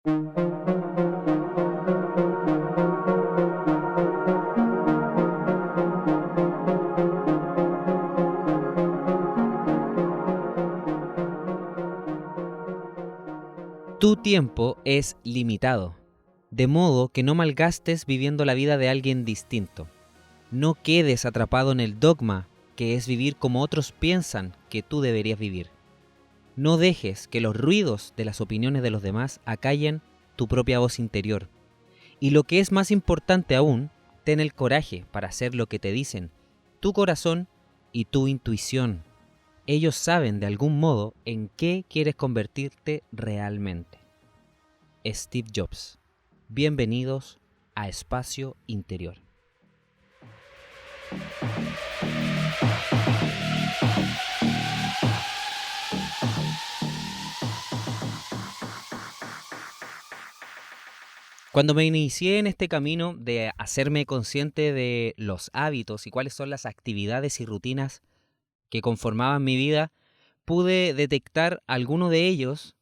Tu tiempo es limitado, de modo que no malgastes viviendo la vida de alguien distinto. No quedes atrapado en el dogma que es vivir como otros piensan que tú deberías vivir. No dejes que los ruidos de las opiniones de los demás acallen tu propia voz interior. Y lo que es más importante aún, ten el coraje para hacer lo que te dicen tu corazón y tu intuición. Ellos saben de algún modo en qué quieres convertirte realmente. Steve Jobs. Bienvenidos a Espacio Interior. Cuando me inicié en este camino de hacerme consciente de los hábitos y cuáles son las actividades y rutinas que conformaban mi vida, pude detectar algunos de ellos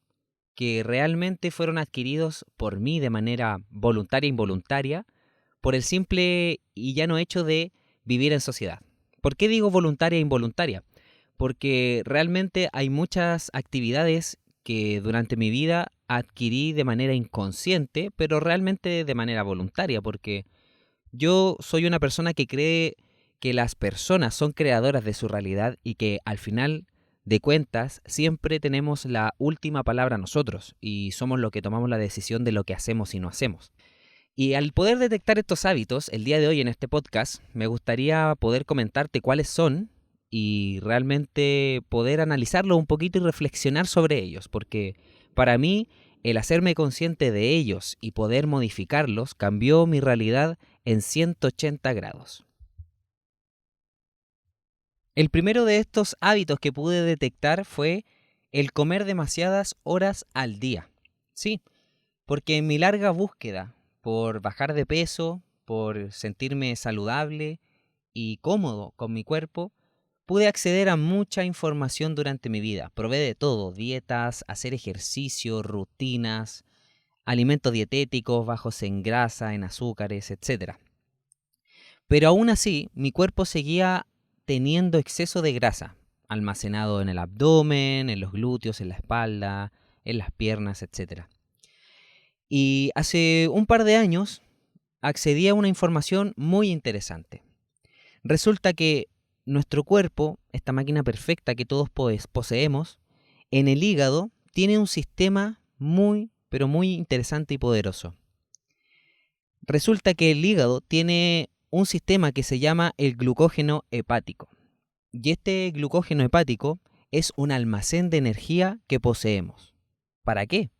que realmente fueron adquiridos por mí de manera voluntaria e involuntaria por el simple y llano hecho de vivir en sociedad. ¿Por qué digo voluntaria e involuntaria? Porque realmente hay muchas actividades que durante mi vida adquirí de manera inconsciente, pero realmente de manera voluntaria, porque yo soy una persona que cree que las personas son creadoras de su realidad y que al final de cuentas siempre tenemos la última palabra nosotros y somos los que tomamos la decisión de lo que hacemos y no hacemos. Y al poder detectar estos hábitos, el día de hoy en este podcast, me gustaría poder comentarte cuáles son y realmente poder analizarlo un poquito y reflexionar sobre ellos, porque para mí el hacerme consciente de ellos y poder modificarlos cambió mi realidad en 180 grados. El primero de estos hábitos que pude detectar fue el comer demasiadas horas al día. Sí, porque en mi larga búsqueda por bajar de peso, por sentirme saludable y cómodo con mi cuerpo, pude acceder a mucha información durante mi vida. Probé de todo: dietas, hacer ejercicio, rutinas, alimentos dietéticos bajos en grasa, en azúcares, etc. Pero aún así, mi cuerpo seguía teniendo exceso de grasa, almacenado en el abdomen, en los glúteos, en la espalda, en las piernas, etc. Y hace un par de años accedí a una información muy interesante. Resulta que nuestro cuerpo, esta máquina perfecta que todos poseemos, en el hígado tiene un sistema muy, pero muy interesante y poderoso. Resulta que el hígado tiene un sistema que se llama el glucógeno hepático. Y este glucógeno hepático es un almacén de energía que poseemos. ¿Para qué?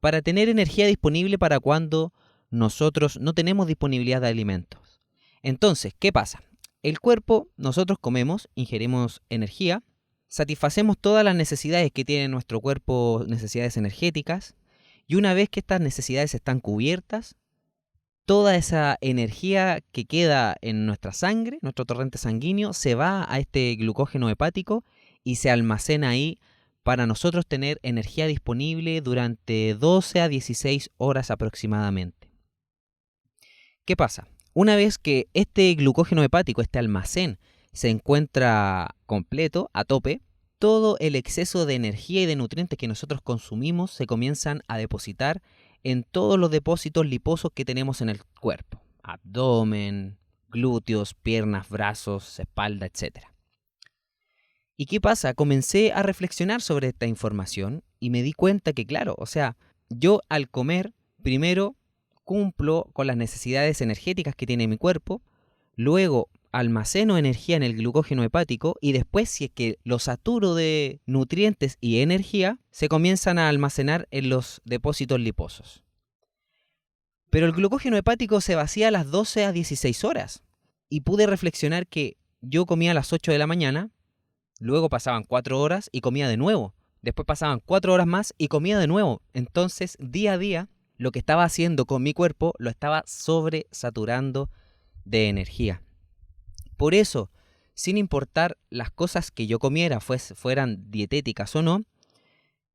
Para tener energía disponible para cuando nosotros no tenemos disponibilidad de alimentos. Entonces, ¿qué pasa? El cuerpo, nosotros comemos, ingerimos energía, satisfacemos todas las necesidades que tiene nuestro cuerpo, necesidades energéticas, y una vez que estas necesidades están cubiertas, toda esa energía que queda en nuestra sangre, nuestro torrente sanguíneo, se va a este glucógeno hepático y se almacena ahí para nosotros tener energía disponible durante 12 a 16 horas aproximadamente. ¿Qué pasa? Una vez que este glucógeno hepático, este almacén, se encuentra completo, a tope, todo el exceso de energía y de nutrientes que nosotros consumimos se comienzan a depositar en todos los depósitos liposos que tenemos en el cuerpo: abdomen, glúteos, piernas, brazos, espalda, etc. ¿Y qué pasa? Comencé a reflexionar sobre esta información y me di cuenta que, claro, yo al comer, primero cumplo con las necesidades energéticas que tiene mi cuerpo, luego almaceno energía en el glucógeno hepático y después, si es que lo saturo de nutrientes y energía, se comienzan a almacenar en los depósitos liposos. Pero el glucógeno hepático se vacía a las 12 a 16 horas y pude reflexionar que yo comía a las 8 de la mañana, luego pasaban 4 horas y comía de nuevo, después pasaban 4 horas más y comía de nuevo. Entonces, día a día, lo que estaba haciendo con mi cuerpo lo estaba sobresaturando de energía. Por eso, sin importar las cosas que yo comiera, fueran dietéticas o no,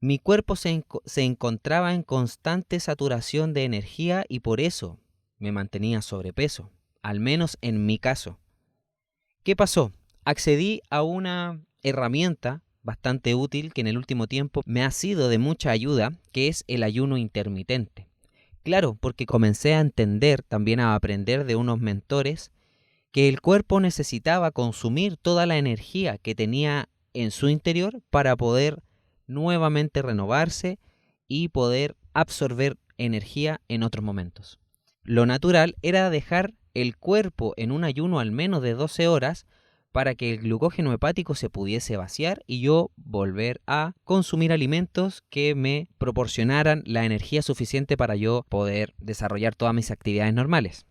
Mi cuerpo se encontraba en constante saturación de energía y por eso me mantenía sobrepeso, al menos en mi caso. ¿Qué pasó? Accedí a una herramienta bastante útil que en el último tiempo me ha sido de mucha ayuda, que es el ayuno intermitente. Claro, porque comencé a entender, también a aprender de unos mentores, que el cuerpo necesitaba consumir toda la energía que tenía en su interior para poder nuevamente renovarse y poder absorber energía en otros momentos. Lo natural era dejar el cuerpo en un ayuno al menos de 12 horas para que el glucógeno hepático se pudiese vaciar y yo volver a consumir alimentos que me proporcionaran la energía suficiente para yo poder desarrollar todas mis actividades normales.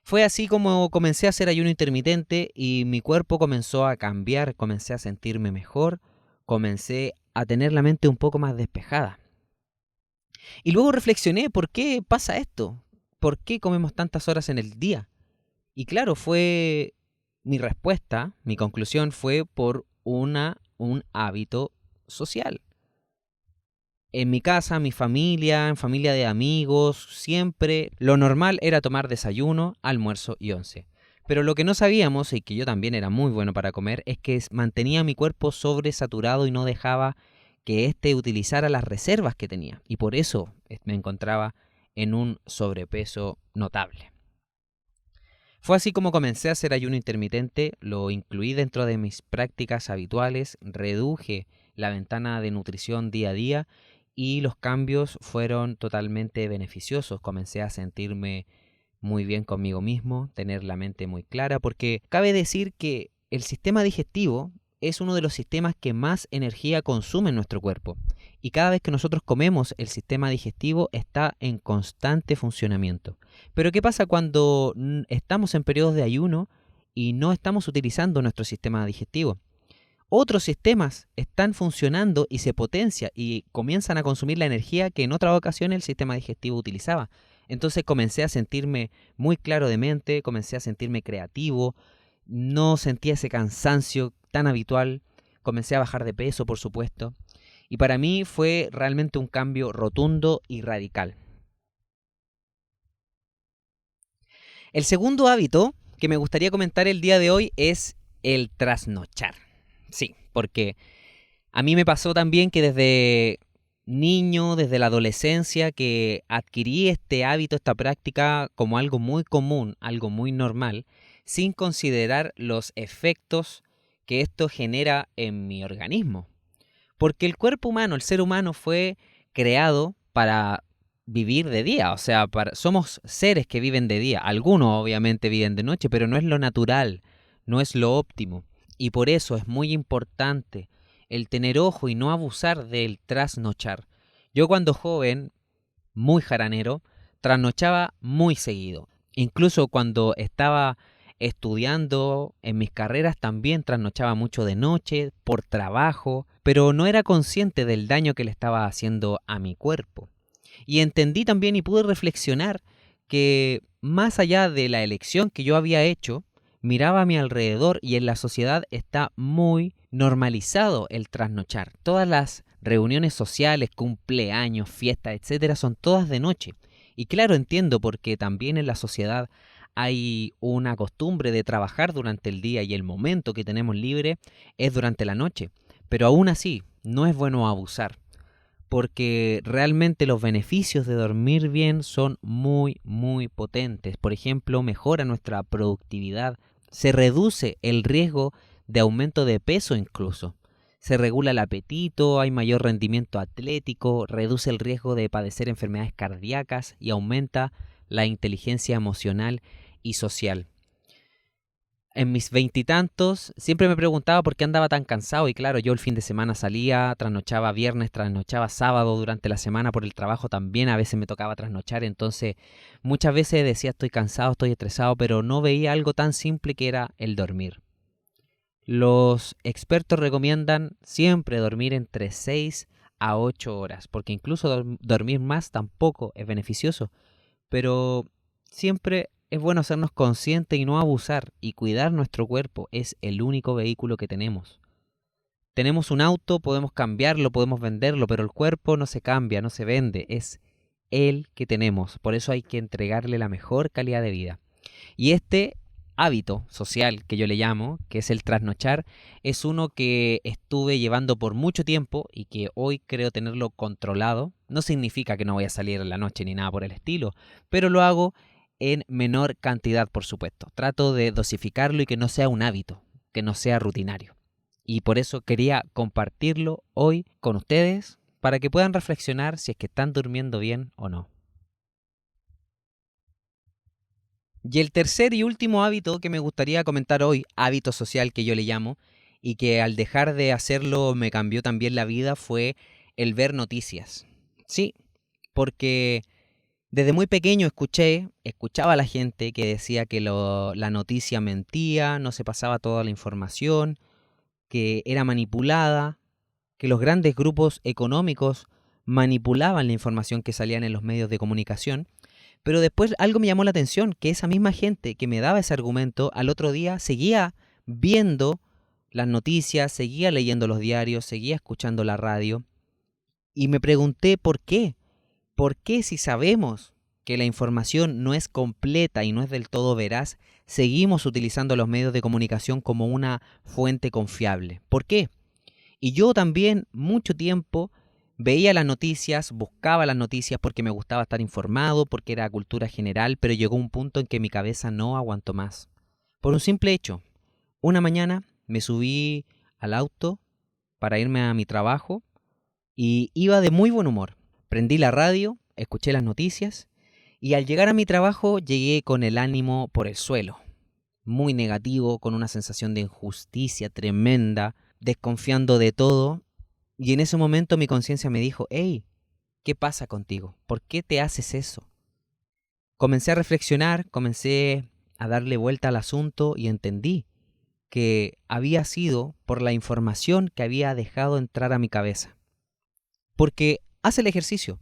Fue así como comencé a hacer ayuno intermitente y mi cuerpo comenzó a cambiar, comencé a sentirme mejor, comencé a tener la mente un poco más despejada. Y luego reflexioné, ¿por qué pasa esto? ¿Por qué comemos tantas horas en el día? Y claro, fue mi respuesta, mi conclusión fue por un hábito social. En mi casa, mi familia, en familia de amigos, siempre lo normal era tomar desayuno, almuerzo y once. Pero lo que no sabíamos, y que yo también era muy bueno para comer, es que mantenía mi cuerpo sobresaturado y no dejaba que éste utilizara las reservas que tenía. Y por eso me encontraba en un sobrepeso notable. Fue así como comencé a hacer ayuno intermitente, lo incluí dentro de mis prácticas habituales, reduje la ventana de nutrición día a día y los cambios fueron totalmente beneficiosos. Comencé a sentirme muy bien conmigo mismo, tener la mente muy clara, porque cabe decir que el sistema digestivo es uno de los sistemas que más energía consume en nuestro cuerpo. Y cada vez que nosotros comemos, el sistema digestivo está en constante funcionamiento. Pero ¿qué pasa cuando estamos en periodos de ayuno y no estamos utilizando nuestro sistema digestivo? Otros sistemas están funcionando y se potencia y comienzan a consumir la energía que en otra ocasión el sistema digestivo utilizaba. Entonces comencé a sentirme muy claro de mente, comencé a sentirme creativo, no sentía ese cansancio tan habitual, comencé a bajar de peso, por supuesto, y para mí fue realmente un cambio rotundo y radical. El segundo hábito que me gustaría comentar el día de hoy es el trasnochar. Sí, porque a mí me pasó también que desde niño, desde la adolescencia, que adquirí este hábito, esta práctica como algo muy común, algo muy normal, sin considerar los efectos que esto genera en mi organismo. Porque el cuerpo humano, el ser humano fue creado para vivir de día, o sea, somos seres que viven de día. Algunos obviamente viven de noche, pero no es lo natural, no es lo óptimo. Y por eso es muy importante el tener ojo y no abusar del trasnochar. Yo cuando joven, muy jaranero, trasnochaba muy seguido. Incluso cuando estaba estudiando en mis carreras también trasnochaba mucho de noche, por trabajo, pero no era consciente del daño que le estaba haciendo a mi cuerpo. Y entendí también y pude reflexionar que más allá de la elección que yo había hecho, miraba a mi alrededor y en la sociedad está muy normalizado el trasnochar. Todas las reuniones sociales, cumpleaños, fiestas, etcétera, son todas de noche. Y claro, entiendo porque también en la sociedad hay una costumbre de trabajar durante el día y el momento que tenemos libre es durante la noche. Pero aún así, no es bueno abusar, porque realmente los beneficios de dormir bien son muy, muy potentes. Por ejemplo, mejora nuestra productividad, se reduce el riesgo de aumento de peso incluso. Se regula el apetito, hay mayor rendimiento atlético, reduce el riesgo de padecer enfermedades cardíacas y aumenta la inteligencia emocional y social. En mis veintitantos siempre me preguntaba por qué andaba tan cansado y claro, yo el fin de semana salía, trasnochaba viernes, trasnochaba sábado durante la semana por el trabajo también, a veces me tocaba trasnochar, entonces muchas veces decía estoy cansado, estoy estresado, pero no veía algo tan simple que era el dormir. Los expertos recomiendan siempre dormir entre 6 a 8 horas, porque incluso dormir más tampoco es beneficioso, pero siempre es bueno hacernos conscientes y no abusar y cuidar nuestro cuerpo, es el único vehículo que tenemos. Tenemos un auto, podemos cambiarlo, podemos venderlo, pero el cuerpo no se cambia, no se vende, es el que tenemos. Por eso hay que entregarle la mejor calidad de vida. Y este hábito social que yo le llamo, que es el trasnochar, es uno que estuve llevando por mucho tiempo y que hoy creo tenerlo controlado. No significa que no voy a salir en la noche ni nada por el estilo, pero lo hago en menor cantidad, por supuesto. Trato de dosificarlo y que no sea un hábito, que no sea rutinario. Y por eso quería compartirlo hoy con ustedes para que puedan reflexionar si es que están durmiendo bien o no. Y el tercer y último hábito que me gustaría comentar hoy, hábito social que yo le llamo, y que al dejar de hacerlo me cambió también la vida, fue el ver noticias. Sí, porque desde muy pequeño escuchaba a la gente que decía que la noticia mentía, no se pasaba toda la información, que era manipulada, que los grandes grupos económicos manipulaban la información que salían en los medios de comunicación. Pero después algo me llamó la atención, que esa misma gente que me daba ese argumento, al otro día seguía viendo las noticias, seguía leyendo los diarios, seguía escuchando la radio. Y me pregunté por qué. ¿Por qué si sabemos que la información no es completa y no es del todo veraz, seguimos utilizando los medios de comunicación como una fuente confiable? ¿Por qué? Y yo también mucho tiempo veía las noticias, buscaba las noticias porque me gustaba estar informado, porque era cultura general, pero llegó un punto en que mi cabeza no aguantó más. Por un simple hecho, una mañana me subí al auto para irme a mi trabajo y iba de muy buen humor. Prendí la radio, escuché las noticias y al llegar a mi trabajo llegué con el ánimo por el suelo. Muy negativo, con una sensación de injusticia tremenda, desconfiando de todo. Y en ese momento mi conciencia me dijo, hey, ¿qué pasa contigo? ¿Por qué te haces eso? Comencé a reflexionar, comencé a darle vuelta al asunto y entendí que había sido por la información que había dejado entrar a mi cabeza. Porque haz el ejercicio,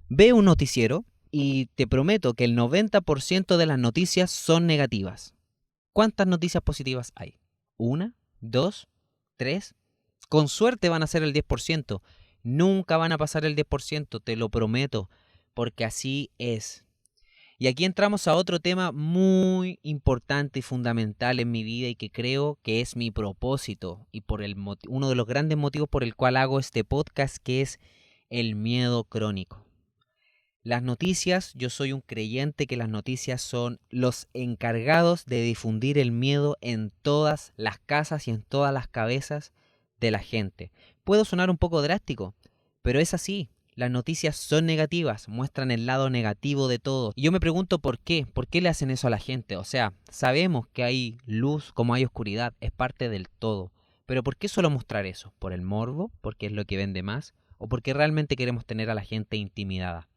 ve un noticiero y te prometo que el 90% de las noticias son negativas. ¿Cuántas noticias positivas hay? ¿1? ¿2? ¿3? Con suerte van a ser el 10%. Nunca van a pasar el 10%, te lo prometo, porque así es. Y aquí entramos a otro tema muy importante y fundamental en mi vida y que creo que es mi propósito y por uno de los grandes motivos por el cual hago este podcast, que es el miedo crónico. Las noticias, yo soy un creyente que las noticias son los encargados de difundir el miedo en todas las casas y en todas las cabezas de la gente. Puedo sonar un poco drástico, pero es así. Las noticias son negativas, muestran el lado negativo de todo. Y yo me pregunto por qué le hacen eso a la gente. O sea, sabemos que hay luz como hay oscuridad, es parte del todo. Pero ¿por qué solo mostrar eso? ¿Por el morbo? ¿Porque es lo que vende más? ¿O porque realmente queremos tener a la gente intimidada?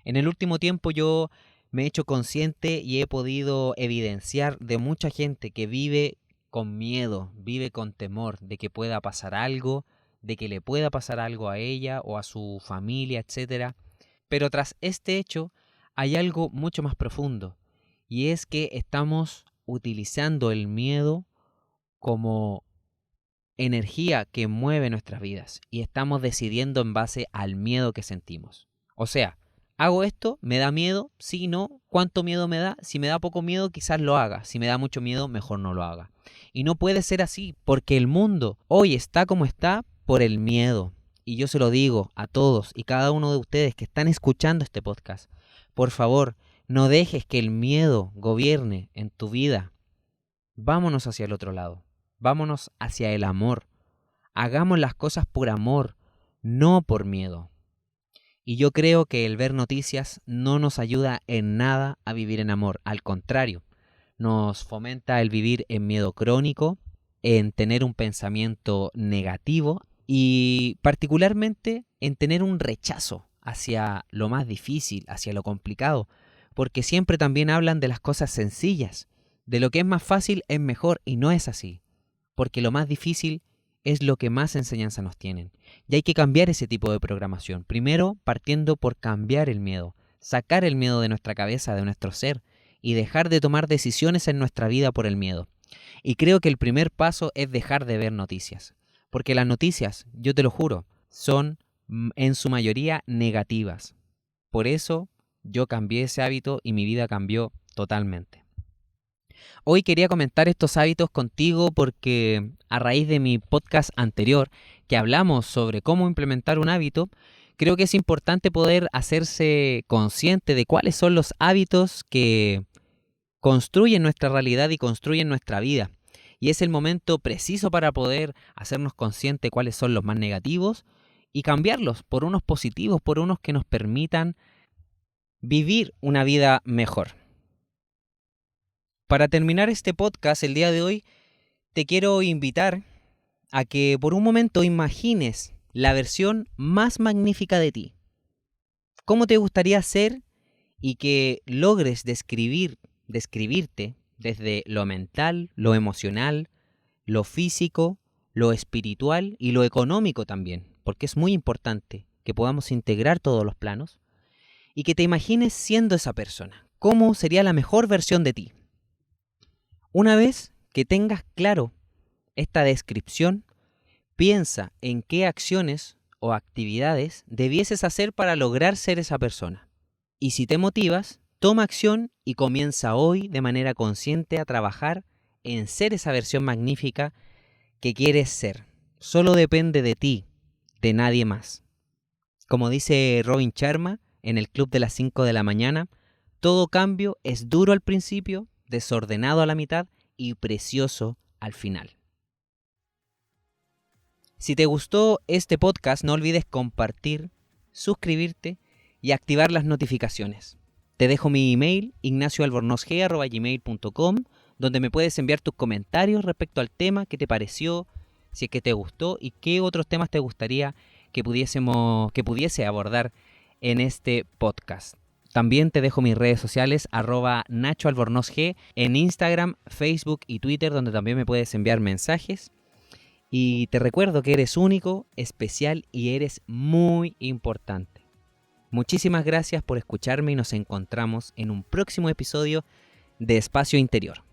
En el último tiempo yo me he hecho consciente y he podido evidenciar de mucha gente que vive con miedo, vive con temor de que pueda pasar algo, de que le pueda pasar algo a ella o a su familia, etc. Pero tras este hecho hay algo mucho más profundo, y es que estamos utilizando el miedo como energía que mueve nuestras vidas y estamos decidiendo en base al miedo que sentimos. O sea, ¿hago esto? ¿Me da miedo? Sí, no. ¿Cuánto miedo me da? Si me da poco miedo, quizás lo haga. Si me da mucho miedo, mejor no lo haga. Y no puede ser así, porque el mundo hoy está como está por el miedo. Y yo se lo digo a todos y cada uno de ustedes que están escuchando este podcast. Por favor, no dejes que el miedo gobierne en tu vida. Vámonos hacia el otro lado. Vámonos hacia el amor. Hagamos las cosas por amor, no por miedo. Y yo creo que el ver noticias no nos ayuda en nada a vivir en amor. Al contrario, nos fomenta el vivir en miedo crónico, en tener un pensamiento negativo y particularmente en tener un rechazo hacia lo más difícil, hacia lo complicado. Porque siempre también hablan de las cosas sencillas. De lo que es más fácil es mejor y no es así. Porque lo más difícil es lo que más enseñanza nos tienen. Y hay que cambiar ese tipo de programación. Primero, partiendo por cambiar el miedo, sacar el miedo de nuestra cabeza, de nuestro ser, y dejar de tomar decisiones en nuestra vida por el miedo. Y creo que el primer paso es dejar de ver noticias. Porque las noticias, yo te lo juro, son en su mayoría negativas. Por eso yo cambié ese hábito y mi vida cambió totalmente. Hoy quería comentar estos hábitos contigo porque a raíz de mi podcast anterior, que hablamos sobre cómo implementar un hábito, creo que es importante poder hacerse consciente de cuáles son los hábitos que construyen nuestra realidad y construyen nuestra vida. Y es el momento preciso para poder hacernos conscientes cuáles son los más negativos y cambiarlos por unos positivos, por unos que nos permitan vivir una vida mejor. Para terminar este podcast el día de hoy, te quiero invitar a que por un momento imagines la versión más magnífica de ti. ¿Cómo te gustaría ser? Y que logres describirte desde lo mental, lo emocional, lo físico, lo espiritual y lo económico también, porque es muy importante que podamos integrar todos los planos y que te imagines siendo esa persona. ¿Cómo sería la mejor versión de ti? Una vez que tengas claro esta descripción, piensa en qué acciones o actividades debieses hacer para lograr ser esa persona. Y si te motivas, toma acción y comienza hoy de manera consciente a trabajar en ser esa versión magnífica que quieres ser. Solo depende de ti, de nadie más. Como dice Robin Sharma en el Club de las 5 de la mañana, todo cambio es duro al principio, desordenado a la mitad y precioso al final. Si te gustó este podcast, no olvides compartir, suscribirte y activar las notificaciones. Te dejo mi email, ignacioalbornozg@gmail.com, donde me puedes enviar tus comentarios respecto al tema, qué te pareció, si es que te gustó y qué otros temas te gustaría que pudiese abordar en este podcast. También te dejo mis redes sociales, @NachoAlbornozG, en Instagram, Facebook y Twitter, donde también me puedes enviar mensajes. Y te recuerdo que eres único, especial y eres muy importante. Muchísimas gracias por escucharme y nos encontramos en un próximo episodio de Espacio Interior.